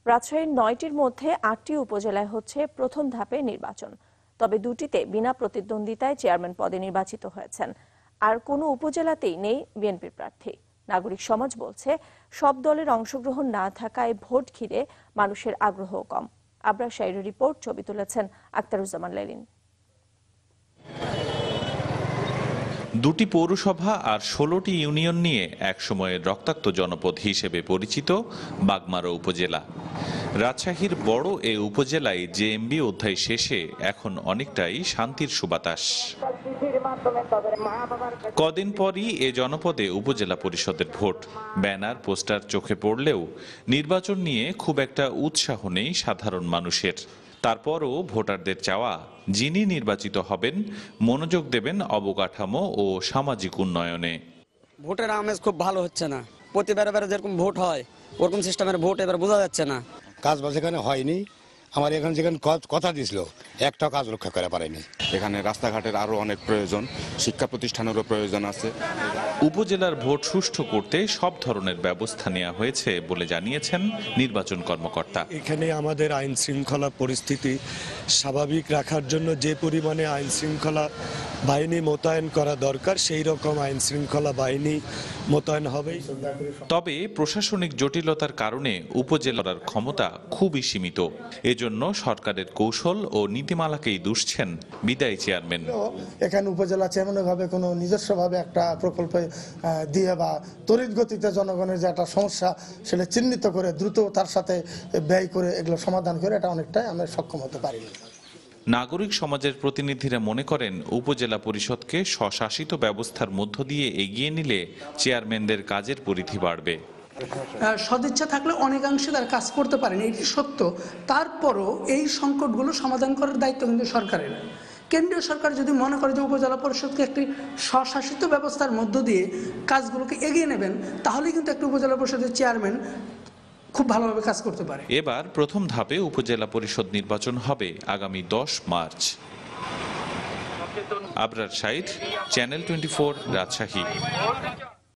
রাজশাহীর ৯টির মধ্যে ৮টি উপজেলায় হচ্ছে প্রথম ধাপে নির্বাচন। তবে দুটিতে বিনা প্রতিদ্বন্দ্বিতায় চেয়ারম্যান পদে নির্বাচিত হয়েছেন। আর কোনো উপজেলাতেই নেই বিএনপির প্রার্থী। নাগরিক সমাজ বলছে, সব দলের অংশগ্রহণ না থাকায় ভোট ঘিরে মানুষের আগ্রহ কম। আবরার শাইরের রিপোর্ট, ছবি তুলেছেন আক্তারুজ্জামান লেলিন। দুটি পৌরসভা আর ১৬টি ইউনিয়ন নিয়ে একসময়ের রক্তাক্ত জনপদ হিসেবে পরিচিত বাগমারা উপজেলা। রাজশাহীর বড় এ উপজেলায় জেএমবি অধ্যায় শেষে এখন অনেকটাই শান্তির সুবাতাস। কদিন পরই এ জনপদে উপজেলা পরিষদের ভোট। ব্যানার পোস্টার চোখে পড়লেও নির্বাচন নিয়ে খুব একটা উৎসাহ নেই সাধারণ মানুষের। তারপরও ভোটারদের চাওয়া, যিনি নির্বাচিত হবেন মনোযোগ দেবেন অবকাঠামো ও সামাজিক উন্নয়নে। ভোটের আমেজ খুব ভালো হচ্ছে না। প্রতিবারে যেরকম ভোট হয় ওরকম সিস্টেমের ভোট এবার বোঝা যাচ্ছে না। কাজ বাজ এখানে হয়নি। আমার এখানে যেখানে কথা দিয়েছিল একটা কাজ রক্ষা করা পারেনি। এখানে রাস্তাঘাটের আরো অনেক প্রয়োজন, শিক্ষা প্রতিষ্ঠানেরও প্রয়োজন আছে। উপজেলার ভোট সুষ্ঠু করতে সব ধরনের ব্যবস্থা নেওয়া হয়েছে বলে জানিয়েছেন নির্বাচন কর্মকর্তা। এখানে আমাদের আইন শৃঙ্খলা পরিস্থিতি স্বাভাবিক রাখার জন্য যে পরিমাণে আইন শৃঙ্খলা বাহিনী মোতায়েন করা দরকার সেই রকম আইন শৃঙ্খলা বাহিনী মোতায়েন হবে। তবে প্রশাসনিক জটিলতার কারণে উপজেলার ক্ষমতা খুবই সীমিত। এজন্য সরকারের কৌশল ও নীতিমালাকেই দুষছেন বিদায়ী চেয়ারম্যান। এখানে উপজেলা চেয়ারম্যান ভাবে কোনো নিজস্বভাবে একটা প্রকল্প দিয়ে বা তড়িৎ গতিতে জনগণের যে একটা সমস্যা সেটা চিহ্নিত করে দ্রুত তার সাথে ব্যয় করে এগুলো সমাধান করে এটা অনেকটাই আমরা সক্ষম হতে পারিনি। নাগরিক সমাজের প্রতিনিধিরা মনে করেন, উপজেলা পরিষদকে স্বশাসিত ব্যবস্থার মধ্য দিয়ে এগিয়ে নিলে চেয়ারম্যানদের কাজের পরিধি বাড়বে। সদিচ্ছা থাকলে অনেকাংশে তারা কাজ করতে পারেন, এটি সত্য। তারপরও এই সংকটগুলো সমাধান করার দায়িত্ব কিন্তু সরকারের। কেন্দ্রীয় সরকার যদি মনে করে যে উপজেলা পরিষদকে একটি স্বশাসিত ব্যবস্থার মধ্য দিয়ে কাজগুলোকে এগিয়ে নেবেন, তাহলে কিন্তু একটা উপজেলা পরিষদের চেয়ারম্যান খুব ভালোভাবে কাজ করতে পারে। এবার প্রথম ধাপে উপজেলা পরিষদ নির্বাচন হবে আগামী 10 মার্চ। আবরার শাইদ, চ্যানেল 24, রাজশাহী।